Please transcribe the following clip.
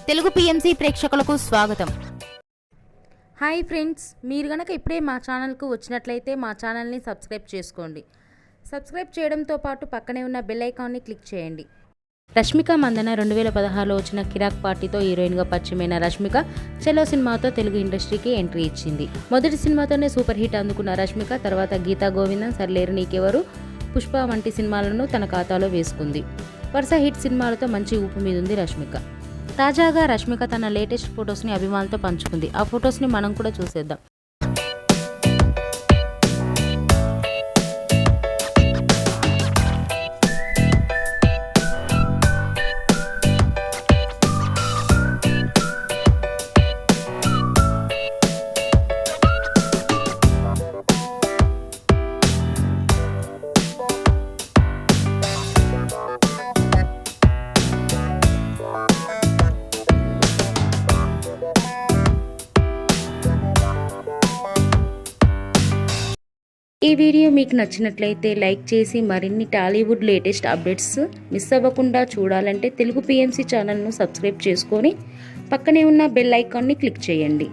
Telugu PMC ప్రేక్షకులకు స్వాగతం. Hi friends, మీరు గనక ఇప్పుడే మా ఛానల్కు వచ్చినట్లయితే మా ఛానల్ని సబ్స్క్రైబ్ చేసుకోండి. సబ్స్క్రైబ్ చేయడంతో పాటు పక్కనే ఉన్న బెల్ ఐకాన్ని క్లిక్ చేయండి. రష్మిక మందన 2016లో వచ్చిన కిరాక్ పార్టీతో హీరోయిన్గా పరిచయమైన రష్మిక చెలో సినిమాతో తెలుగు ఇండస్ట్రీకి ఎంట్రీ ఇచ్చింది. మొదటి సినిమాతోనే సూపర్ హిట్ అందుకున్న రష్మిక తర్వాత గీతా గోవిందం, సర్లేరు నీకెవరు, పుష్ప వంటి సినిమాలను తన ఖాతాలో వేసుకుంది. వరుస హిట్ సినిమాలతో మంచి ఊపు మీదుంది రష్మిక. తాజాగా రష్మిక తన లేటెస్ట్ ఫొటోస్ని అభిమానులతో పంచుకుంది. ఆ ఫొటోస్ని మనం కూడా చూసేద్దాం. ఈ వీడియో మీకు నచ్చినట్లయితే లైక్ చేసి మరిన్ని టాలీవుడ్ లేటెస్ట్ అప్డేట్స్ మిస్ అవ్వకుండా చూడాలంటే తెలుగు పిఎంసి ఛానల్ను సబ్స్క్రైబ్ చేసుకొని పక్కనే ఉన్న బెల్ ఐకాన్ని క్లిక్ చేయండి.